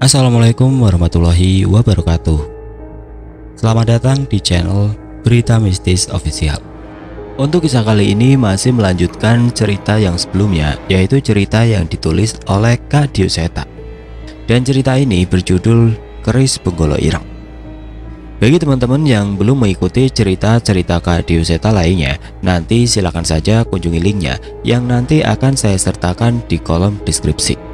Assalamualaikum warahmatullahi wabarakatuh. Selamat datang di channel Berita Mistis Official. Untuk kisah kali ini masih melanjutkan cerita yang sebelumnya, yaitu cerita yang ditulis oleh Kak Dioseta. Dan cerita ini berjudul Keris Benggolo Ireng. Bagi teman-teman yang belum mengikuti cerita-cerita Kak Dioseta lainnya, nanti silakan saja kunjungi linknya yang nanti akan saya sertakan di kolom deskripsi.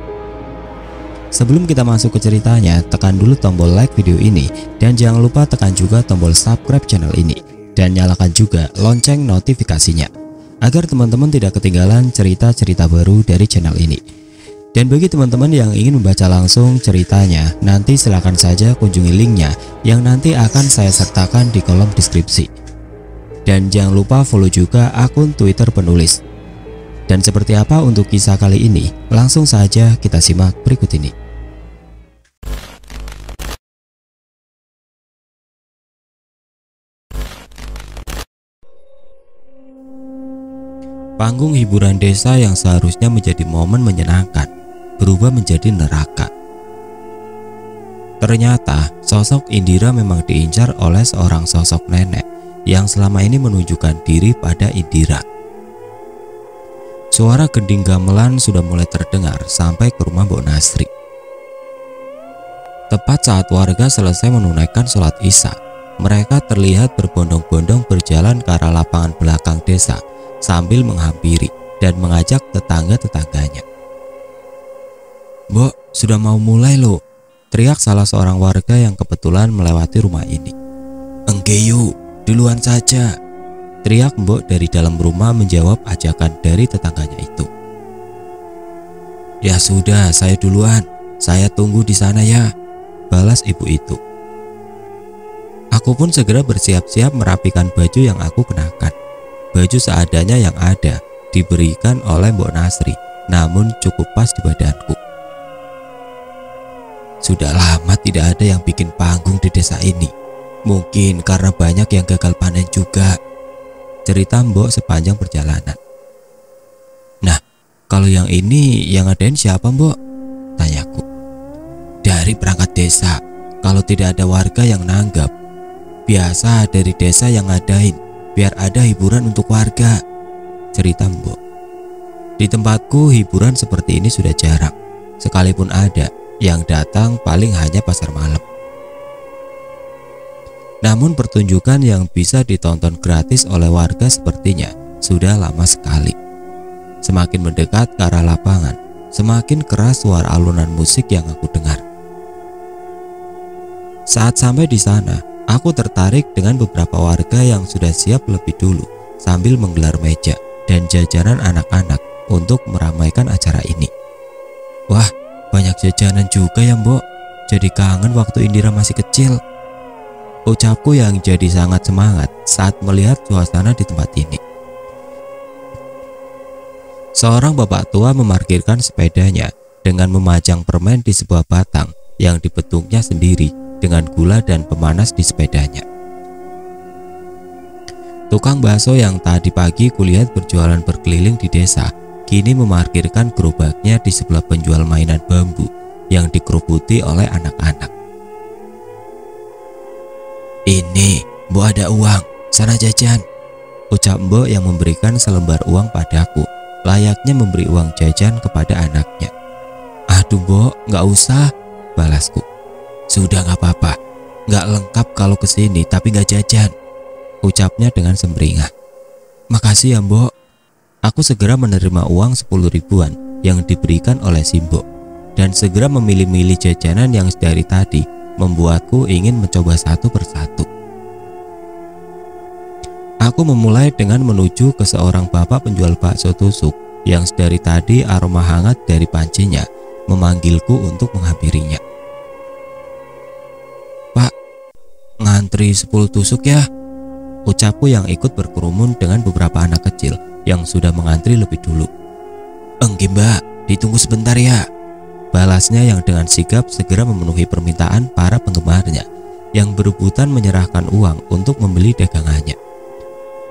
Sebelum kita masuk ke ceritanya, tekan dulu tombol like video ini dan jangan lupa tekan juga tombol subscribe channel ini dan nyalakan juga lonceng notifikasinya agar teman-teman tidak ketinggalan cerita-cerita baru dari channel ini. Dan bagi teman-teman yang ingin membaca langsung ceritanya, nanti silahkan saja kunjungi linknya yang nanti akan saya sertakan di kolom deskripsi. Dan jangan lupa follow juga akun Twitter penulis. Dan seperti apa untuk kisah kali ini? Langsung saja kita simak berikut ini. Panggung hiburan desa yang seharusnya menjadi momen menyenangkan berubah menjadi neraka. Ternyata sosok Indira memang diincar oleh seorang sosok nenek yang selama ini menunjukkan diri pada Indira. Suara gending gamelan sudah mulai terdengar sampai ke rumah Mbok Nasri. Tepat saat warga selesai menunaikan sholat Isya, mereka terlihat berbondong-bondong berjalan ke arah lapangan belakang desa sambil menghampiri dan mengajak tetangga-tetangganya. "Mbok, sudah mau mulai loh," teriak salah seorang warga yang kebetulan melewati rumah ini. "Engge yuk, duluan saja," teriak Mbok dari dalam rumah menjawab ajakan dari tetangganya itu. "Ya sudah, saya duluan, saya tunggu di sana ya," balas ibu itu. Aku pun segera bersiap-siap merapikan baju yang aku kenakan. Baju seadanya yang ada diberikan oleh Mbok Nasri, namun cukup pas di badanku. Sudah lama tidak ada yang bikin panggung di desa ini. Mungkin karena banyak yang gagal panen juga, cerita Mbok sepanjang perjalanan. "Nah, kalau yang ini yang ngadain siapa, Mbok?" tanyaku. "Dari perangkat desa, kalau tidak ada warga yang nanggap. Biasa dari desa yang ngadain, biar ada hiburan untuk warga," cerita Mbok. Di tempatku hiburan seperti ini sudah jarang. Sekalipun ada, yang datang paling hanya pasar malam. Namun pertunjukan yang bisa ditonton gratis oleh warga sepertinya sudah lama sekali. Semakin mendekat ke arah lapangan, semakin keras suara alunan musik yang aku dengar. Saat sampai di sana, aku tertarik dengan beberapa warga yang sudah siap lebih dulu sambil menggelar meja dan jajanan anak-anak untuk meramaikan acara ini. "Wah, banyak jajanan juga ya, Mbok. Jadi kangen waktu Indira masih kecil," ucapku yang jadi sangat semangat saat melihat suasana di tempat ini. Seorang bapak tua memarkirkan sepedanya dengan memajang permen di sebuah batang yang dibetungnya sendiri dengan gula dan pemanas di sepedanya. Tukang bakso yang tadi pagi kulihat berjualan berkeliling di desa, kini memarkirkan gerobaknya di sebelah penjual mainan bambu yang dikerubuti oleh anak-anak. "Ini, Mbok ada uang, sana jajan," ucap Mbok yang memberikan selembar uang padaku, layaknya memberi uang jajan kepada anaknya. "Aduh Mbok, nggak usah," balasku. "Sudah nggak apa-apa, nggak lengkap kalau kesini tapi nggak jajan," ucapnya dengan sumringah. "Makasih ya Mbok." Aku segera menerima uang 10 ribuan yang diberikan oleh si Mbok dan segera memilih-milih jajanan yang dari tadi membuatku ingin mencoba satu persatu. Aku memulai dengan menuju ke seorang bapak penjual bakso tusuk yang dari tadi aroma hangat dari pancinya memanggilku untuk menghampirinya. "Pak, ngantri 10 tusuk ya," ucapku yang ikut berkerumun dengan beberapa anak kecil yang sudah mengantri lebih dulu. "Engge Mbak, ditunggu sebentar ya," balasnya yang dengan sigap segera memenuhi permintaan para penggemarnya yang berebutan menyerahkan uang untuk membeli dagangannya.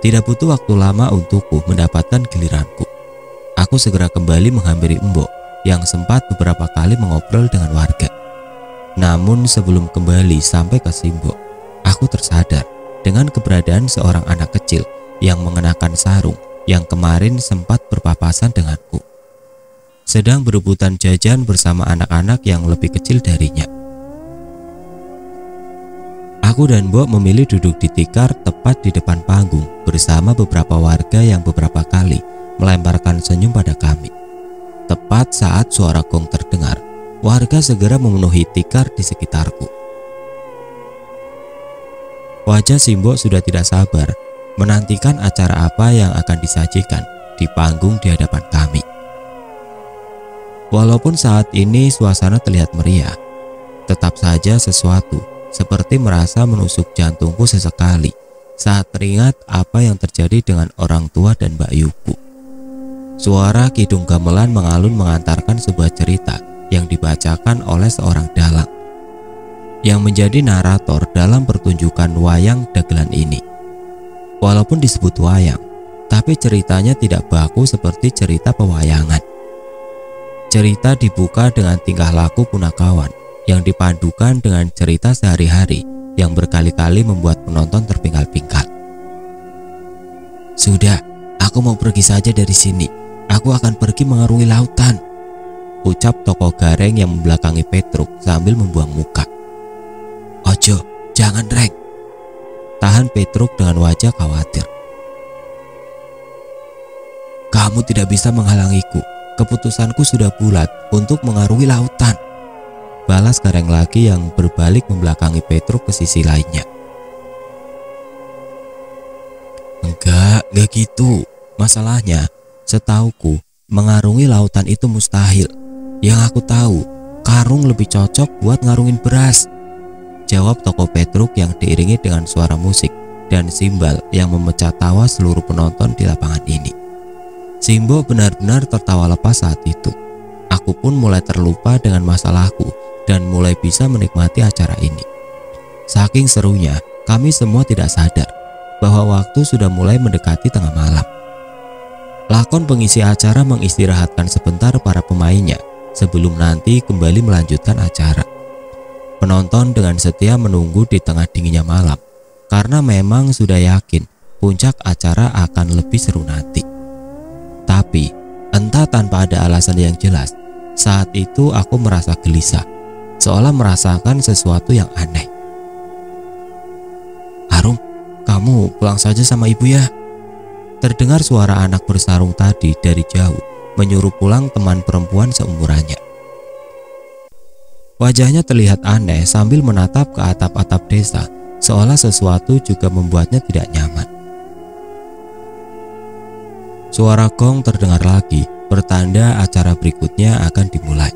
Tidak butuh waktu lama untukku mendapatkan giliranku. Aku segera kembali menghampiri Mbok yang sempat beberapa kali mengobrol dengan warga. Namun sebelum kembali sampai ke Simbok, aku tersadar dengan keberadaan seorang anak kecil yang mengenakan sarung yang kemarin sempat berpapasan denganku, sedang berebutan jajan bersama anak-anak yang lebih kecil darinya. Aku dan Mbok memilih duduk di tikar tepat di depan panggung bersama beberapa warga yang beberapa kali melemparkan senyum pada kami. Tepat saat suara gong terdengar, warga segera memenuhi tikar di sekitarku. Wajah Simbok sudah tidak sabar menantikan acara apa yang akan disajikan di panggung di hadapan kami. Walaupun saat ini suasana terlihat meriah, tetap saja sesuatu seperti merasa menusuk jantungku sesekali saat teringat apa yang terjadi dengan orang tua dan Mbak Yuku. Suara kidung gamelan mengalun mengantarkan sebuah cerita yang dibacakan oleh seorang dalang yang menjadi narator dalam pertunjukan wayang dagelan ini. Walaupun disebut wayang, tapi ceritanya tidak baku seperti cerita pewayangan. Cerita dibuka dengan tingkah laku punakawan yang dipadukan dengan cerita sehari-hari yang berkali-kali membuat penonton terpingkal-pingkal. "Sudah, aku mau pergi saja dari sini. Aku akan pergi mengarungi lautan," ucap tokoh gareng yang membelakangi Petruk sambil membuang muka. "Ojo, jangan Rek," tahan Petruk dengan wajah khawatir. "Kamu tidak bisa menghalangiku. Keputusanku sudah bulat untuk mengarungi lautan," balas gareng lagi yang berbalik membelakangi Petruk ke sisi lainnya. Enggak gitu. Masalahnya, setauku mengarungi lautan itu mustahil. Yang aku tahu, karung lebih cocok buat ngarungin beras, jawab tokoh Petruk yang diiringi dengan suara musik dan simbal yang memecah tawa seluruh penonton di lapangan ini. Simbo benar-benar tertawa lepas saat itu. Aku pun mulai terlupa dengan masalahku dan mulai bisa menikmati acara ini. Saking serunya, kami semua tidak sadar bahwa waktu sudah mulai mendekati tengah malam. Lakon pengisi acara mengistirahatkan sebentar para pemainnya sebelum nanti kembali melanjutkan acara. Penonton dengan setia menunggu di tengah dinginnya malam karena memang sudah yakin puncak acara akan lebih seru nanti. Tapi entah tanpa ada alasan yang jelas, saat itu aku merasa gelisah, seolah merasakan sesuatu yang aneh. "Arum, kamu pulang saja sama ibu ya." Terdengar suara anak bersarung tadi dari jauh menyuruh pulang teman perempuan seumurannya. Wajahnya terlihat aneh sambil menatap ke atap-atap desa, seolah sesuatu juga membuatnya tidak nyaman. Suara gong terdengar lagi, bertanda acara berikutnya akan dimulai.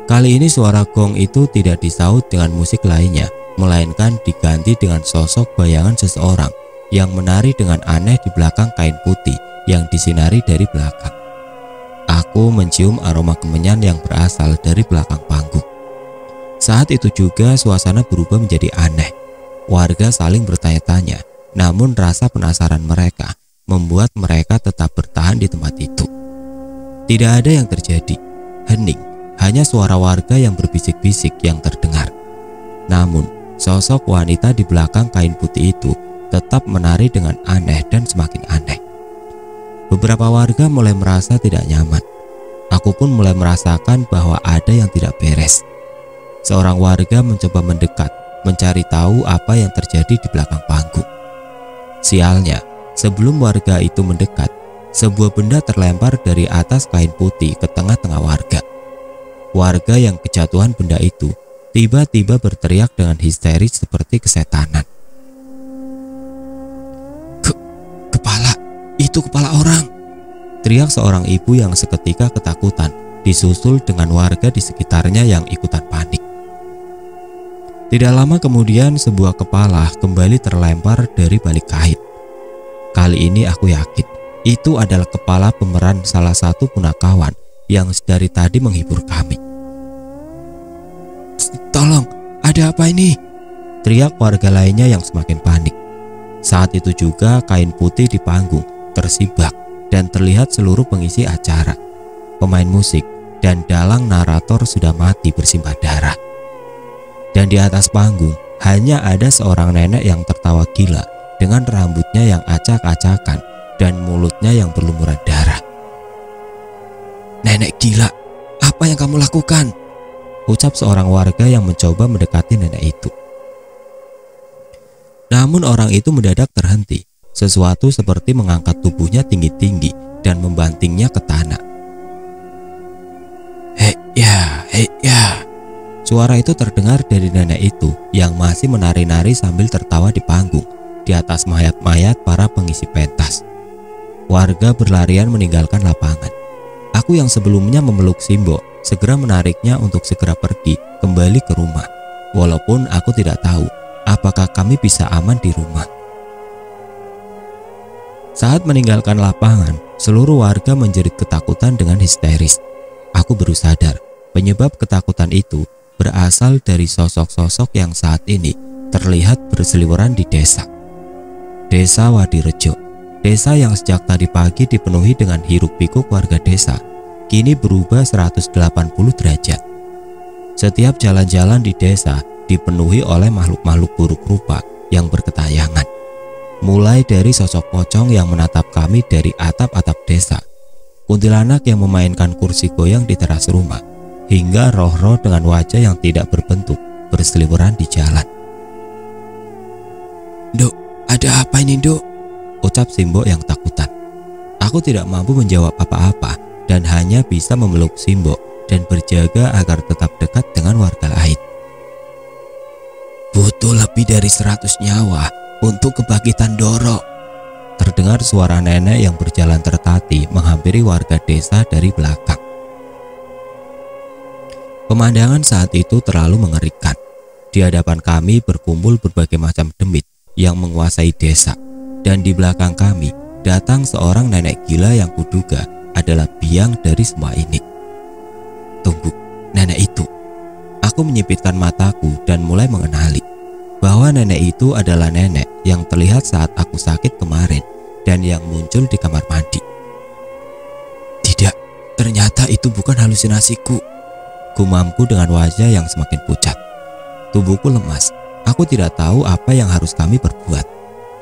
Kali ini suara gong itu tidak disaut dengan musik lainnya, melainkan diganti dengan sosok bayangan seseorang yang menari dengan aneh di belakang kain putih yang disinari dari belakang. Aku mencium aroma kemenyan yang berasal dari belakang panggung. Saat itu juga suasana berubah menjadi aneh. Warga saling bertanya-tanya, namun rasa penasaran mereka membuat mereka tetap bertahan di tempat itu. Tidak ada yang terjadi, hening, hanya suara warga yang berbisik-bisik yang terdengar. Namun, sosok wanita di belakang kain putih itu tetap menari dengan aneh dan semakin aneh. Beberapa warga mulai merasa tidak nyaman. Aku pun mulai merasakan bahwa ada yang tidak beres. Seorang warga mencoba mendekat, mencari tahu apa yang terjadi di belakang panggung. Sialnya, sebelum warga itu mendekat, sebuah benda terlempar dari atas kain putih ke tengah-tengah warga. Warga yang kejatuhan benda itu tiba-tiba berteriak dengan histeris seperti kesetanan. Kepala, itu kepala orang!" teriak seorang ibu yang seketika ketakutan, disusul dengan warga di sekitarnya yang ikutan panik. Tidak lama kemudian sebuah kepala kembali terlempar dari balik kain. Kali ini aku yakin itu adalah kepala pemeran salah satu punakawan yang dari tadi menghibur kami. "Tolong, ada apa ini?" teriak warga lainnya yang semakin panik. Saat itu juga kain putih di panggung tersibak dan terlihat seluruh pengisi acara, pemain musik, dan dalang narator sudah mati bersimbah darah. Dan di atas panggung hanya ada seorang nenek yang tertawa gila dengan rambutnya yang acak-acakan dan mulutnya yang berlumuran darah. "Nenek gila, apa yang kamu lakukan?" ucap seorang warga yang mencoba mendekati nenek itu. Namun orang itu mendadak terhenti. Sesuatu seperti mengangkat tubuhnya tinggi-tinggi dan membantingnya ke tanah. "Hei ya." Suara itu terdengar dari nenek itu yang masih menari-nari sambil tertawa di panggung di atas mayat-mayat para pengisi pentas. Warga berlarian meninggalkan lapangan. Aku yang sebelumnya memeluk Simbo segera menariknya untuk segera pergi kembali ke rumah. Walaupun aku tidak tahu apakah kami bisa aman di rumah. Saat meninggalkan lapangan, seluruh warga menjerit ketakutan dengan histeris. Aku baru sadar penyebab ketakutan itu berasal dari sosok-sosok yang saat ini terlihat berseliweran di desa. Desa Wadirejo, desa yang sejak tadi pagi dipenuhi dengan hiruk-pikuk warga desa, kini berubah 180 derajat. Setiap jalan-jalan di desa dipenuhi oleh makhluk-makhluk buruk rupa yang berketayangan. Mulai dari sosok pocong yang menatap kami dari atap-atap desa, kuntilanak yang memainkan kursi goyang di teras rumah, hingga roh-roh dengan wajah yang tidak berbentuk berseliweran di jalan. "Dok, ada apa ini, Dok?" ucap Simbo yang takutan. Aku tidak mampu menjawab apa-apa dan hanya bisa memeluk Simbo dan berjaga agar tetap dekat dengan warga lain. "Butuh lebih dari 100 nyawa untuk kebangkitan Doro." Terdengar suara nenek yang berjalan tertatih menghampiri warga desa dari belakang. Pemandangan saat itu terlalu mengerikan. Di hadapan kami berkumpul berbagai macam demit yang menguasai desa, dan di belakang kami datang seorang nenek gila yang kuduga adalah biang dari semua ini. Tunggu, nenek itu. Aku menyipitkan mataku dan mulai mengenali bahwa nenek itu adalah nenek yang terlihat saat aku sakit kemarin dan yang muncul di kamar mandi. Tidak, ternyata itu bukan halusinasiku. Gumamku dengan wajah yang semakin pucat. Tubuhku lemas. Aku tidak tahu apa yang harus kami perbuat.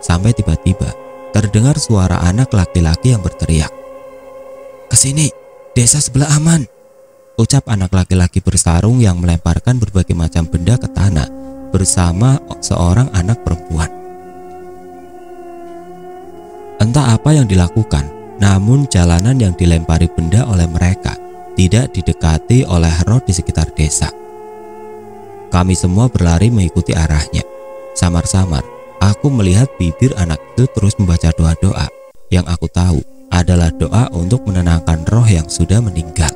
Sampai tiba-tiba terdengar suara anak laki-laki yang berteriak. "Kesini, desa sebelah aman," ucap anak laki-laki bersarung yang melemparkan berbagai macam benda ke tanah bersama seorang anak perempuan. Entah apa yang dilakukan, namun jalanan yang dilempari benda oleh mereka tidak didekati oleh roh di sekitar desa. Kami semua berlari mengikuti arahnya. Samar-samar, aku melihat bibir anak itu terus membaca doa-doa yang aku tahu adalah doa untuk menenangkan roh yang sudah meninggal.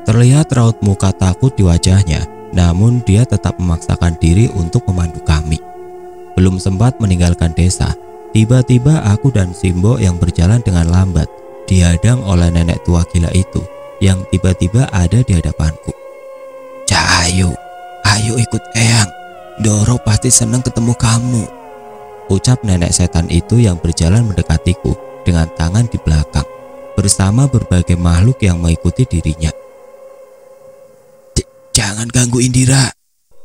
Terlihat raut muka takut di wajahnya, namun dia tetap memaksakan diri untuk memandu kami. Belum sempat meninggalkan desa, tiba-tiba aku dan Simbo yang berjalan dengan lambat dihadang oleh nenek tua gila itu yang tiba-tiba ada di hadapanku. "Cahayu, ayo ikut Eyang. Doro pasti senang ketemu kamu," ucap nenek setan itu yang berjalan mendekatiku dengan tangan di belakang bersama berbagai makhluk yang mengikuti dirinya. "Jangan ganggu Indira,"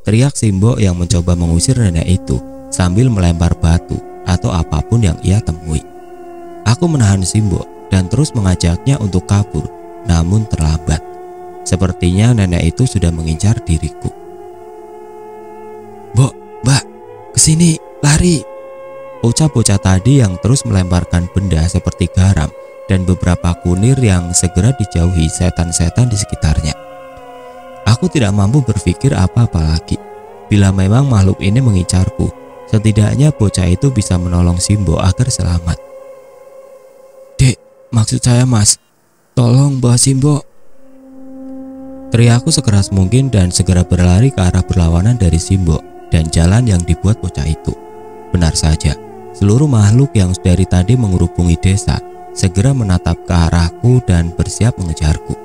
teriak Simbo yang mencoba mengusir nenek itu sambil melempar batu atau apapun yang ia temui. Aku menahan Simbo dan terus mengajaknya untuk kabur, namun terlambat. Sepertinya nenek itu sudah mengincar diriku. Mbak, kesini, lari," ucap bocah tadi yang terus melemparkan benda seperti garam dan beberapa kunir yang segera dijauhi setan-setan di sekitarnya. Aku tidak mampu berpikir apa-apa lagi. Bila memang makhluk ini mengincarku, setidaknya bocah itu bisa menolong Simbo agar selamat. "Dek, maksud saya Mas, tolong bawa Simbo," teriakku sekeras mungkin dan segera berlari ke arah berlawanan dari Simbo dan jalan yang dibuat bocah itu. Benar saja, seluruh makhluk yang dari tadi mengerubungi desa segera menatap ke arahku dan bersiap mengejarku.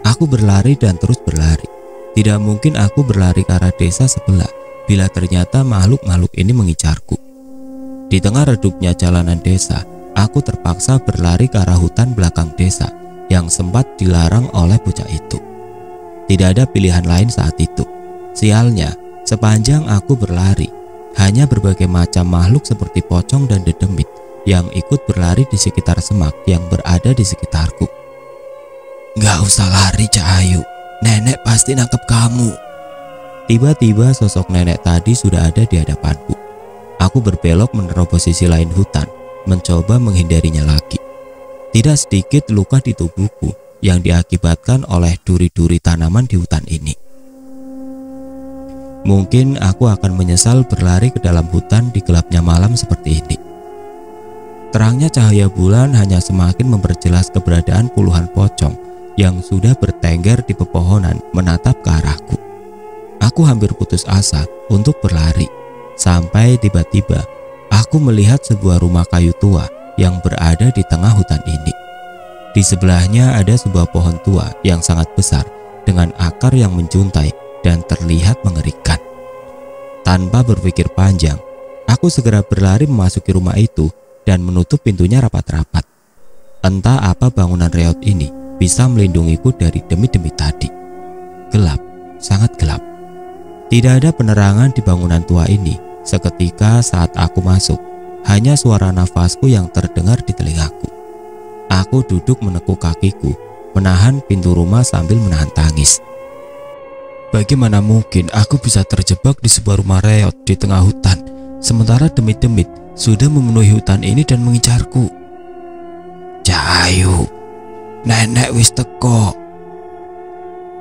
Aku berlari dan terus berlari. Tidak mungkin aku berlari ke arah desa sebelah bila ternyata makhluk-makhluk ini mengincarku. Di tengah redupnya jalanan desa, aku terpaksa berlari ke arah hutan belakang desa yang sempat dilarang oleh bocah itu. Tidak ada pilihan lain saat itu. Sialnya, sepanjang aku berlari, hanya berbagai macam makhluk seperti pocong dan dedemit yang ikut berlari di sekitar semak yang berada di sekitarku. "Gak usah lari, Cahayu. Nenek pasti nangkep kamu." Tiba-tiba sosok nenek tadi sudah ada di hadapanku. Aku berbelok menerobos sisi lain hutan, mencoba menghindarinya lagi. Tidak sedikit luka di tubuhku yang diakibatkan oleh duri-duri tanaman di hutan ini. Mungkin aku akan menyesal berlari ke dalam hutan di gelapnya malam seperti ini. Terangnya cahaya bulan hanya semakin memperjelas keberadaan puluhan pocong yang sudah bertengger di pepohonan menatap ke arahku. Aku hampir putus asa untuk berlari, sampai tiba-tiba aku melihat sebuah rumah kayu tua yang berada di tengah hutan ini. Di sebelahnya ada sebuah pohon tua yang sangat besar dengan akar yang menjuntai dan terlihat mengerikan. Tanpa berpikir panjang, aku segera berlari memasuki rumah itu dan menutup pintunya rapat-rapat. Entah apa bangunan reot ini bisa melindungiku dari demit-demit tadi. Gelap, sangat gelap. Tidak ada penerangan di bangunan tua ini. Seketika saat aku masuk, hanya suara nafasku yang terdengar di telingaku. Aku duduk menekuk kakiku, menahan pintu rumah sambil menahan tangis. Bagaimana mungkin aku bisa terjebak di sebuah rumah reot di tengah hutan, sementara demit-demit sudah memenuhi hutan ini dan mengincarku? "Cahayu, nenek wis teko."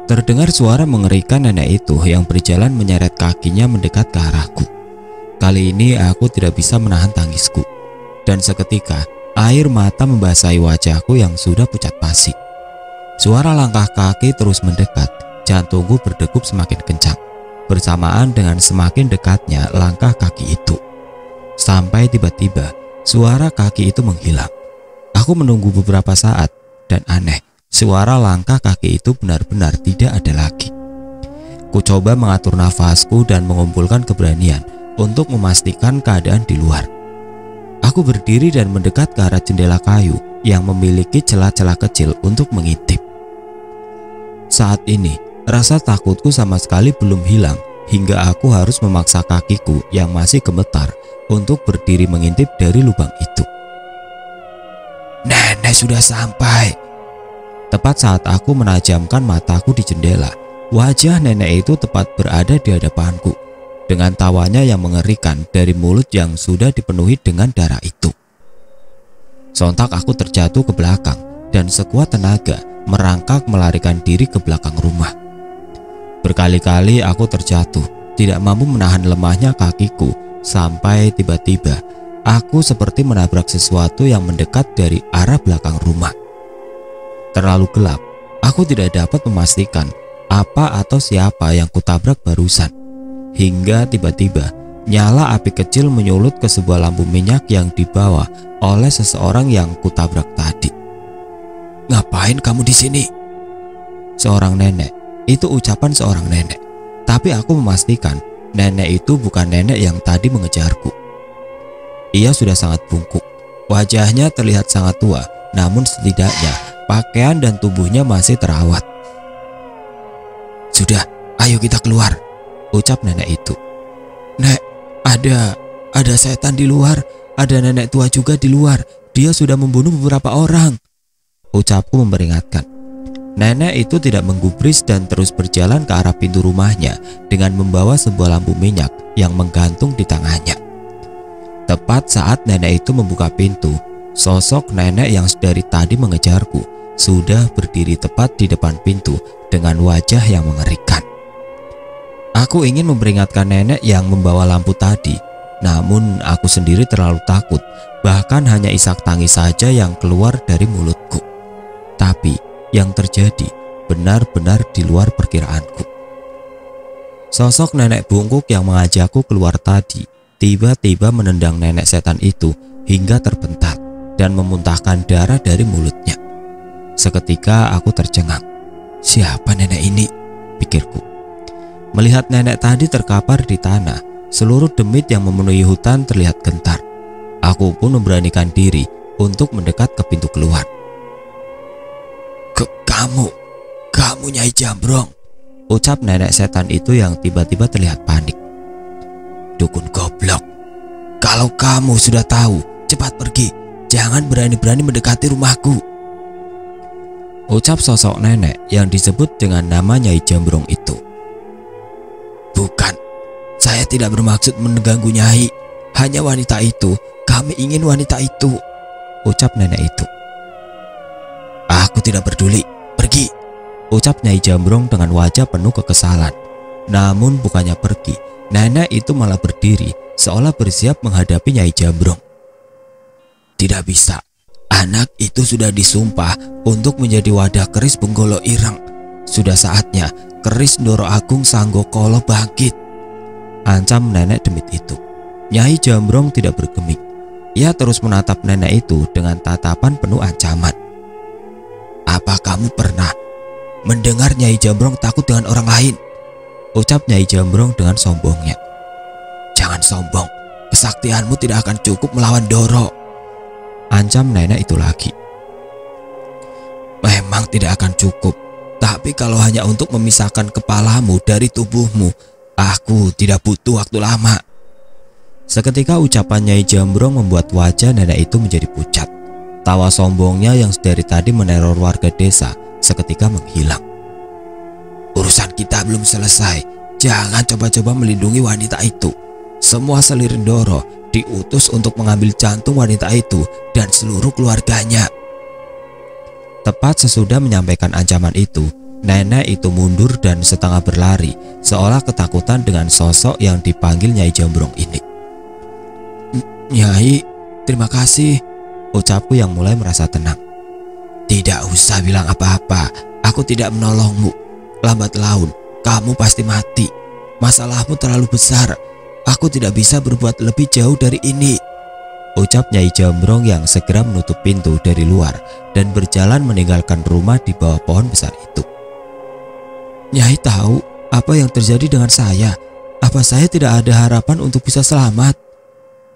Terdengar suara mengerikan nenek itu yang berjalan menyeret kakinya mendekat ke arahku. Kali ini aku tidak bisa menahan tangisku, dan seketika air mata membasahi wajahku yang sudah pucat pasi. Suara langkah kaki terus mendekat, jantungku berdegup semakin kencang, bersamaan dengan semakin dekatnya langkah kaki itu. Sampai tiba-tiba suara kaki itu menghilang. Aku menunggu beberapa saat, dan aneh, suara langkah kaki itu benar-benar tidak ada lagi. Ku coba mengatur nafasku dan mengumpulkan keberanian untuk memastikan keadaan di luar. Aku berdiri dan mendekat ke arah jendela kayu yang memiliki celah-celah kecil untuk mengintip. Saat ini, rasa takutku sama sekali belum hilang hingga aku harus memaksa kakiku yang masih gemetar untuk berdiri mengintip dari lubang itu. "Nenek sudah sampai." Tepat saat aku menajamkan mataku di jendela, wajah nenek itu tepat berada di hadapanku, dengan tawanya yang mengerikan dari mulut yang sudah dipenuhi dengan darah itu. Sontak aku terjatuh ke belakang dan sekuat tenaga merangkak melarikan diri ke belakang rumah. Berkali-kali aku terjatuh, tidak mampu menahan lemahnya kakiku, sampai tiba-tiba aku seperti menabrak sesuatu yang mendekat dari arah belakang rumah. Terlalu gelap, aku tidak dapat memastikan apa atau siapa yang kutabrak barusan. Hingga tiba-tiba nyala api kecil menyulut ke sebuah lampu minyak yang dibawa oleh seseorang yang kutabrak tadi. "Ngapain kamu di sini?" Seorang nenek. Itu ucapan seorang nenek. Tapi aku memastikan nenek itu bukan nenek yang tadi mengejarku. Ia sudah sangat bungkuk. Wajahnya terlihat sangat tua, namun setidaknya pakaian dan tubuhnya masih terawat. "Sudah, ayo kita keluar," ucap nenek itu. "Nek, ada setan di luar, ada nenek tua juga di luar. Dia sudah membunuh beberapa orang," ucapku memperingatkan. Nenek itu tidak menggubris dan terus berjalan ke arah pintu rumahnya dengan membawa sebuah lampu minyak yang menggantung di tangannya. Tepat saat nenek itu membuka pintu, sosok nenek yang dari tadi mengejarku sudah berdiri tepat di depan pintu dengan wajah yang mengerikan. Aku ingin memperingatkan nenek yang membawa lampu tadi, namun aku sendiri terlalu takut, bahkan hanya isak tangis saja yang keluar dari mulutku. Tapi yang terjadi benar-benar di luar perkiraanku. Sosok nenek bungkuk yang mengajakku keluar tadi tiba-tiba menendang nenek setan itu hingga terpental dan memuntahkan darah dari mulutnya. Seketika aku tercengang. Siapa nenek ini? Pikirku. Melihat nenek tadi terkapar di tanah, seluruh demit yang memenuhi hutan terlihat gentar. Aku pun memberanikan diri untuk mendekat ke pintu keluar. Kamu Nyai Jambrong, ucap nenek setan itu yang tiba-tiba terlihat panik. Dukun goblok, kalau kamu sudah tahu, cepat pergi. Jangan berani-berani mendekati rumahku, ucap sosok nenek yang disebut dengan nama Nyai Jambrong itu. Bukan, saya tidak bermaksud mengganggu Nyai. Hanya wanita itu, kami ingin wanita itu, ucap nenek itu. Aku tidak peduli, pergi, ucap Nyai Jambrong dengan wajah penuh kekesalan. Namun bukannya pergi, nenek itu malah berdiri seolah bersiap menghadapi Nyai Jambrong. Tidak bisa, anak itu sudah disumpah untuk menjadi wadah keris Benggolo Ireng. Sudah saatnya keris Ndoro Agung Sanggokolo bangkit, ancam nenek demit itu. Nyai Jambrong tidak bergeming. Ia terus menatap nenek itu dengan tatapan penuh ancaman. Apa kamu pernah mendengar Nyai Jambrong takut dengan orang lain? Ucap Nyai Jambrong dengan sombongnya. Jangan sombong, kesaktianmu tidak akan cukup melawan Doro, ancam nenek itu lagi. Memang tidak akan cukup, tapi kalau hanya untuk memisahkan kepalamu dari tubuhmu, aku tidak butuh waktu lama. Seketika ucapan Nyai Jambrong membuat wajah nenek itu menjadi pucat. Tawa sombongnya yang dari tadi meneror warga desa seketika menghilang. Urusan kita belum selesai. Jangan coba-coba melindungi wanita itu. Semua selir Ndoro diutus untuk mengambil jantung wanita itu dan seluruh keluarganya. Tepat sesudah menyampaikan ancaman itu, nenek itu mundur dan setengah berlari, seolah ketakutan dengan sosok yang dipanggil Nyai Jambrong ini. Nyai, terima kasih, ucapku yang mulai merasa tenang. Tidak usah bilang apa-apa, aku tidak menolongmu. Lambat laun, kamu pasti mati. Masalahmu terlalu besar, aku tidak bisa berbuat lebih jauh dari ini, ucap Nyai Jambrong yang segera menutup pintu dari luar dan berjalan meninggalkan rumah di bawah pohon besar itu. Nyai tahu apa yang terjadi dengan saya? Apa saya tidak ada harapan untuk bisa selamat?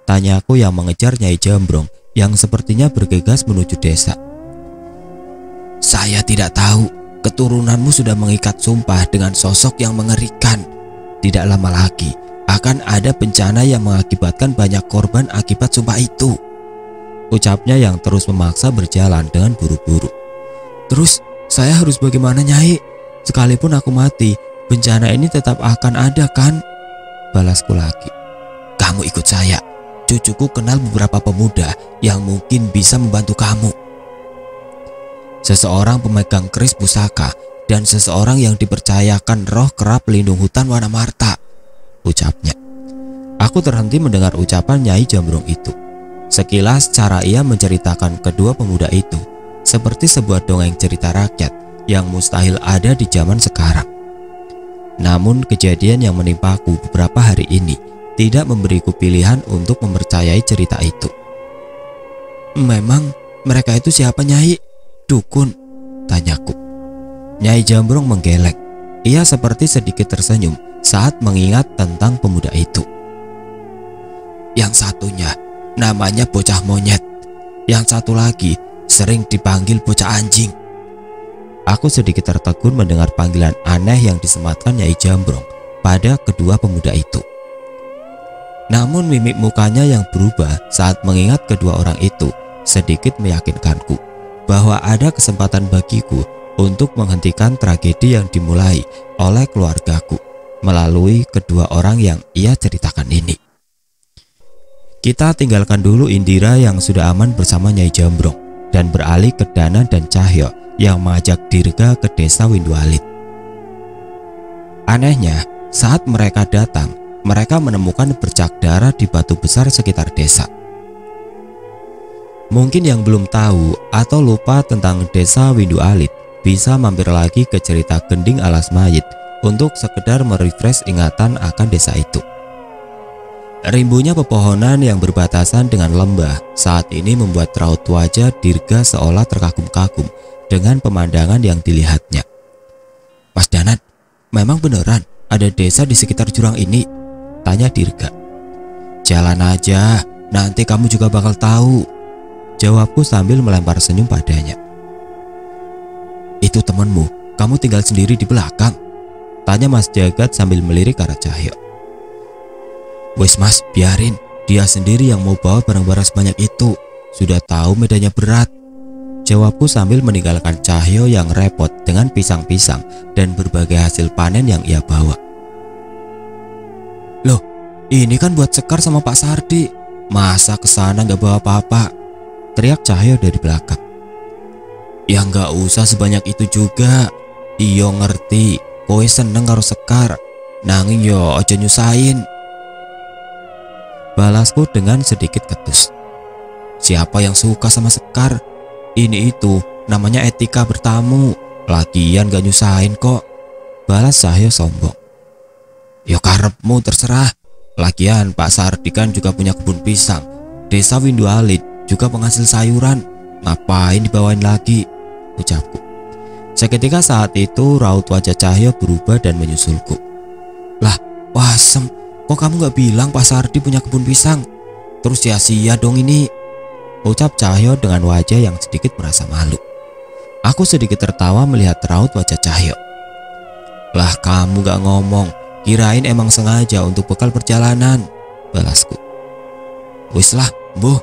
Tanyaku yang mengejar Nyai Jambrong yang sepertinya bergegas menuju desa. Saya tidak tahu, keturunanmu sudah mengikat sumpah dengan sosok yang mengerikan. Tidak lama lagi akan ada bencana yang mengakibatkan banyak korban akibat sumpah itu, ucapnya yang terus memaksa berjalan dengan buru-buru. Terus saya harus bagaimana Nyai? Sekalipun aku mati, bencana ini tetap akan ada kan? Balasku lagi. Kamu ikut saya. Cucuku kenal beberapa pemuda yang mungkin bisa membantu kamu. Seseorang pemegang keris pusaka dan seseorang yang dipercayakan roh kerap pelindung hutan Wanamarta, ucapnya. Aku terhenti mendengar ucapan Nyai Jambrong itu. Sekilas cara ia menceritakan kedua pemuda itu seperti sebuah dongeng cerita rakyat yang mustahil ada di zaman sekarang. Namun kejadian yang menimpaku beberapa hari ini tidak memberiku pilihan untuk mempercayai cerita itu. Memang mereka itu siapa Nyai? Dukun? Tanyaku. Nyai Jambrong menggeleng. Ia seperti sedikit tersenyum saat mengingat tentang pemuda itu. Yang satunya namanya bocah monyet. Yang satu lagi sering dipanggil bocah anjing. Aku sedikit tertegun mendengar panggilan aneh yang disematkan Nyai Jambrong pada kedua pemuda itu. Namun mimik mukanya yang berubah saat mengingat kedua orang itu sedikit meyakinkanku bahwa ada kesempatan bagiku untuk menghentikan tragedi yang dimulai oleh keluargaku melalui kedua orang yang ia ceritakan ini. Kita tinggalkan dulu Indira yang sudah aman bersama Nyai Jambrong dan beralih ke Dana dan Cahyo yang mengajak Dirga ke desa Windualit. Anehnya, saat mereka datang, mereka menemukan bercak darah di batu besar sekitar desa. Mungkin yang belum tahu atau lupa tentang desa Windualit bisa mampir lagi ke cerita Gending Alas Mayit untuk sekedar merefresh ingatan akan desa itu. Rimbunya pepohonan yang berbatasan dengan lembah saat ini membuat raut wajah Dirga seolah terkagum-kagum dengan pemandangan yang dilihatnya. Mas Danat, memang beneran ada desa di sekitar jurang ini? Tanya Dirga. Jalan aja, nanti kamu juga bakal tahu, jawabku sambil melempar senyum padanya. Itu temanmu, kamu tinggal sendiri di belakang? Tanya Mas Jagat sambil melirik ke arah Cahyo. Wes Mas, biarin, dia sendiri yang mau bawa barang-barang sebanyak itu. Sudah tahu medannya berat. Jawabku sambil meninggalkan Cahyo yang repot dengan pisang-pisang dan berbagai hasil panen yang ia bawa. Loh, ini kan buat Sekar sama Pak Sardi. Masa kesana nggak bawa apa-apa? Teriak Cahyo dari belakang. Ya nggak usah sebanyak itu juga. Iyo ngerti, kowe seneng karo Sekar. Nanging yo ojo nyusahin. Balasku dengan sedikit ketus. Siapa yang suka sama Sekar? Ini itu namanya etika bertamu. Lagian gak nyusahin kok. Balas Cahyo sombong. Ya karepmu terserah. Lagian Pak Sardi kan juga punya kebun pisang. Desa Windu Alit juga penghasil sayuran. Ngapain dibawain lagi? Ucapku. Seketika saat itu raut wajah Cahyo berubah dan menyusulku. Lah, Wasem, kok kamu gak bilang Pak Sardi punya kebun pisang? Terus sia-sia dong ini. Ucap Cahyo dengan wajah yang sedikit merasa malu. Aku sedikit tertawa melihat raut wajah Cahyo. Lah kamu gak ngomong, kirain emang sengaja untuk bekal perjalanan. Balasku. Wis lah, Mbuh.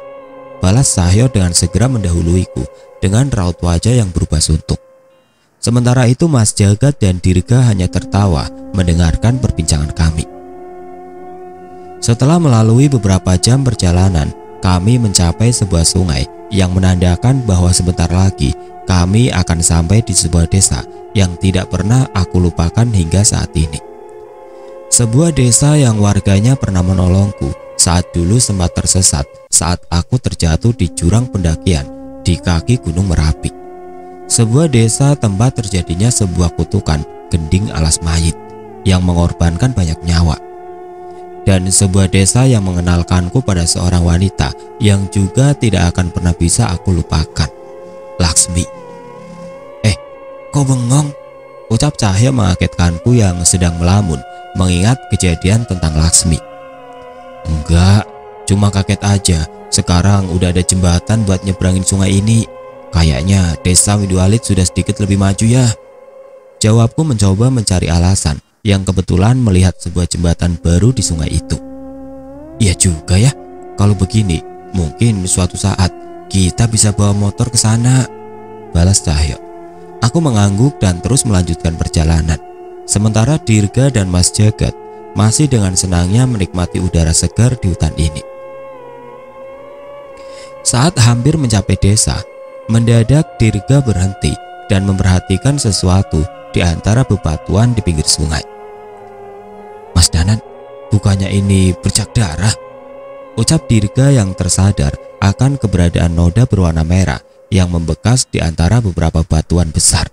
Balas Cahyo dengan segera mendahuluiku dengan raut wajah yang berubah suntuk. Sementara itu Mas Jagat dan Dirga hanya tertawa mendengarkan perbincangan kami. Setelah melalui beberapa jam perjalanan, kami mencapai sebuah sungai yang menandakan bahwa sebentar lagi kami akan sampai di sebuah desa yang tidak pernah aku lupakan hingga saat ini. Sebuah desa yang warganya pernah menolongku saat dulu sempat tersesat saat aku terjatuh di jurang pendakian di kaki Gunung Merapi. Sebuah desa tempat terjadinya sebuah kutukan gending alas mayit yang mengorbankan banyak nyawa. Dan sebuah desa yang mengenalkanku pada seorang wanita yang juga tidak akan pernah bisa aku lupakan, Laksmi. Kok bengong? Ucap Cahyo mengagetkanku yang sedang melamun mengingat kejadian tentang Laksmi. Enggak, cuma kaget aja. Sekarang udah ada jembatan buat nyebrangin sungai ini. Kayaknya desa Windu Alit sudah sedikit lebih maju ya. Jawabku mencoba mencari alasan yang kebetulan melihat sebuah jembatan baru di sungai itu. Iya juga ya, kalau begini mungkin suatu saat kita bisa bawa motor ke sana. Balas Cahyo. Aku mengangguk dan terus melanjutkan perjalanan. Sementara Dirga dan Mas Jagat masih dengan senangnya menikmati udara segar di hutan ini. Saat hampir mencapai desa, mendadak Dirga berhenti dan memperhatikan sesuatu di antara bebatuan di pinggir sungai. Mas Danan, bukannya ini bercak darah? Ucap Dirga yang tersadar akan keberadaan noda berwarna merah yang membekas di antara beberapa batuan besar.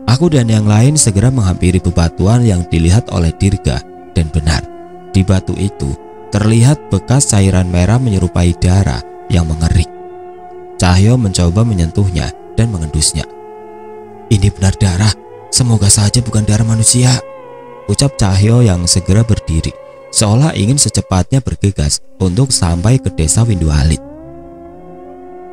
Aku dan yang lain segera menghampiri bebatuan yang dilihat oleh Dirga, dan benar, di batu itu terlihat bekas cairan merah menyerupai darah yang mengering. Cahyo mencoba menyentuhnya dan mengendusnya. Ini benar darah, semoga saja bukan darah manusia. Ucap Cahyo yang segera berdiri, seolah ingin secepatnya bergegas untuk sampai ke desa Windu Alit.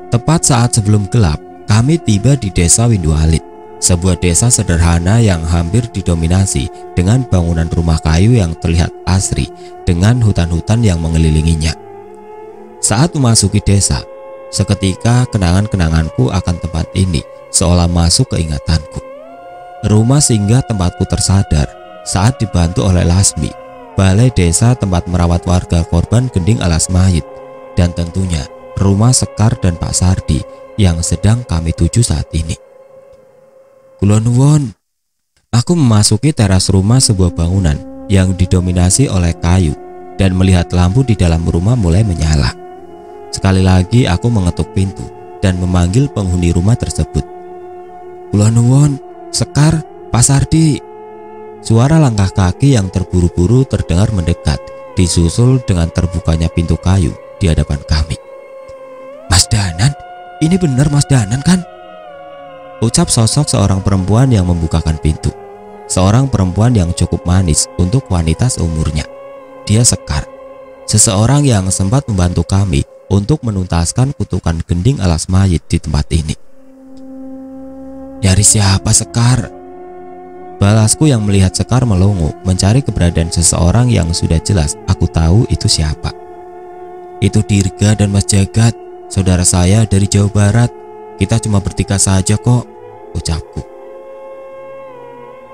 Tepat saat sebelum gelap, kami tiba di desa Windu Alit, sebuah desa sederhana yang hampir didominasi dengan bangunan rumah kayu yang terlihat asri dengan hutan-hutan yang mengelilinginya. Saat memasuki desa, seketika kenangan-kenanganku akan tempat ini seolah masuk ke ingatanku. Rumah singgah tempatku tersadar saat dibantu oleh Lasmi, balai desa tempat merawat warga korban gending alas mayit, dan tentunya rumah Sekar dan Pak Sardi yang sedang kami tuju saat ini. Kula nuwun. Aku memasuki teras rumah sebuah bangunan yang didominasi oleh kayu dan melihat lampu di dalam rumah mulai menyala. Sekali lagi aku mengetuk pintu dan memanggil penghuni rumah tersebut. Kula nuwun, Sekar, Pak Sardi. Suara langkah kaki yang terburu-buru terdengar mendekat, disusul dengan terbukanya pintu kayu di hadapan kami. Mas Danan, ini benar Mas Danan kan? Ucap sosok seorang perempuan yang membukakan pintu. Seorang perempuan yang cukup manis untuk wanita seumurnya. Dia Sekar, seseorang yang sempat membantu kami untuk menuntaskan kutukan gending alas mayit di tempat ini. Nyari siapa, Sekar? Balasku yang melihat Sekar melongo mencari keberadaan seseorang yang sudah jelas aku tahu itu siapa. Itu Dirga dan Mas Jagat, saudara saya dari Jawa Barat. Kita cuma bertiga saja kok, ucapku.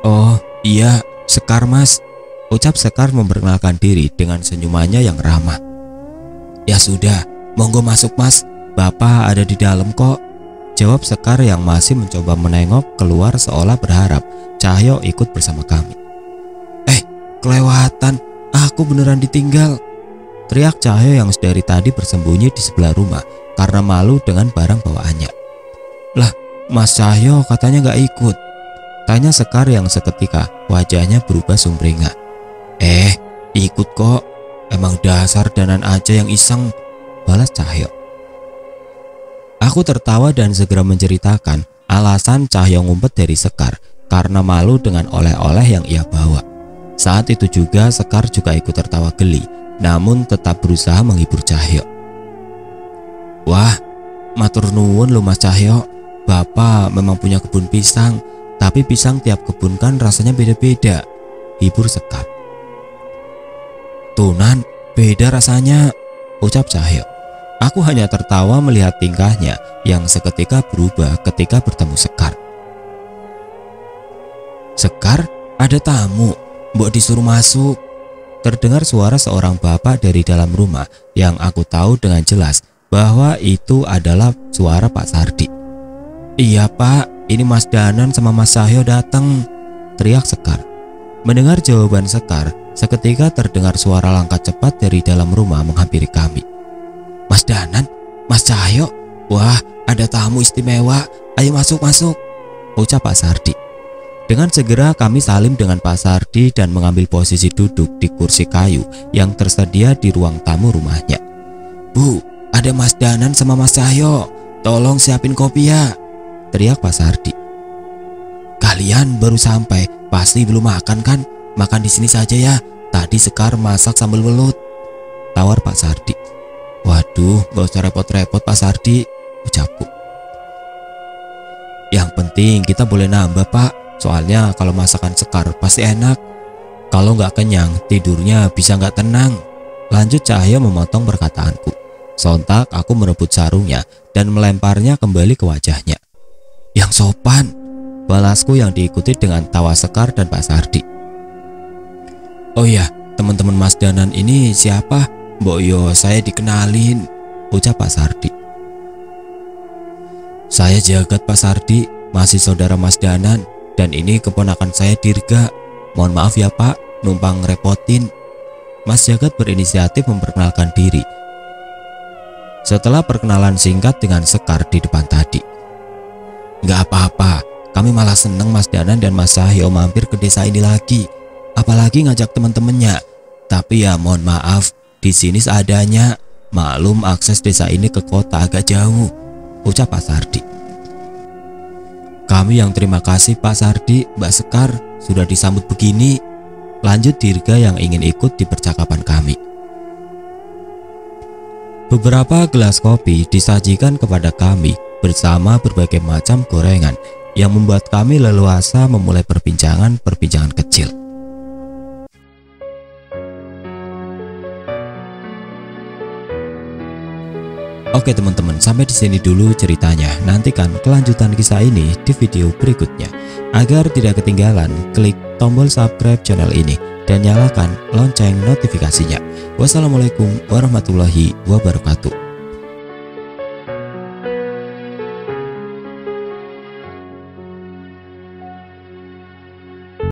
Oh iya, Sekar Mas, ucap Sekar memperkenalkan diri dengan senyumannya yang ramah. Ya sudah, monggo masuk Mas, Bapak ada di dalam kok, jawab Sekar yang masih mencoba menengok keluar seolah berharap Cahyo ikut bersama kami. Kelewatan, aku beneran ditinggal, teriak Cahyo yang dari tadi bersembunyi di sebelah rumah karena malu dengan barang bawaannya. Lah, Mas Cahyo katanya gak ikut, tanya Sekar yang seketika wajahnya berubah sumringah. Ikut kok, emang dasar danan aja yang iseng, balas Cahyo. Aku tertawa dan segera menceritakan alasan Cahyo ngumpet dari Sekar karena malu dengan oleh-oleh yang ia bawa. Saat itu juga Sekar juga ikut tertawa geli, namun tetap berusaha menghibur Cahyo. Wah, matur nuwun lo Mas Cahyo, Bapak memang punya kebun pisang, tapi pisang tiap kebun kan rasanya beda-beda, hibur Sekar. Tunan, beda rasanya, ucap Cahyo. Aku hanya tertawa melihat tingkahnya yang seketika berubah ketika bertemu Sekar. Sekar, ada tamu, mbok disuruh masuk. Terdengar suara seorang bapak dari dalam rumah yang aku tahu dengan jelas bahwa itu adalah suara Pak Sardi. Iya Pak, ini Mas Danan sama Mas Cahyo datang, teriak Sekar. Mendengar jawaban Sekar, seketika terdengar suara langkah cepat dari dalam rumah menghampiri kami. Mas Danan, Mas Cahyo, wah ada tamu istimewa, ayo masuk, ucap Pak Sardi. Dengan segera kami salim dengan Pak Sardi dan mengambil posisi duduk di kursi kayu yang tersedia di ruang tamu rumahnya. Bu, ada Mas Danan sama Mas Cahyo, tolong siapin kopi ya, teriak Pak Sardi. Kalian baru sampai, pasti belum makan kan? Makan di sini saja ya, tadi Sekar masak sambal welut, tawar Pak Sardi. Waduh, gak usah repot-repot Pak Sardi, ucapku. Yang penting kita boleh nambah Pak, soalnya kalau masakan Sekar pasti enak. Kalau nggak kenyang, tidurnya bisa nggak tenang, lanjut Cahyo memotong perkataanku. Sontak aku merebut sarungnya dan melemparnya kembali ke wajahnya. Yang sopan, balasku yang diikuti dengan tawa Sekar dan Pak Sardi. Oh ya, teman-teman Mas Danan ini siapa? Mbok yo saya dikenalin, ucap Pak Sardi. Saya Jagat Pak Sardi, masih saudara Mas Danan, dan ini keponakan saya Dirga. Mohon maaf ya Pak, numpang ngerepotin. Mas Jagat berinisiatif memperkenalkan diri setelah perkenalan singkat dengan Sekar di depan tadi. Nggak apa-apa, kami malah seneng Mas Danan dan Mas Cahyo mampir ke desa ini lagi, apalagi ngajak teman-temannya. Tapi ya mohon maaf, di sini seadanya. Maklum akses desa ini ke kota agak jauh, ucap Pak Sardi. Kami yang terima kasih Pak Sardi, Mbak Sekar, sudah disambut begini, lanjut Dirga yang ingin ikut di percakapan kami. Beberapa gelas kopi disajikan kepada kami bersama berbagai macam gorengan yang membuat kami leluasa memulai perbincangan kecil. Oke teman-teman, sampai di sini dulu ceritanya. Nantikan kelanjutan kisah ini di video berikutnya. Agar tidak ketinggalan, klik tombol subscribe channel ini dan nyalakan lonceng notifikasinya. Wassalamualaikum warahmatullahi wabarakatuh.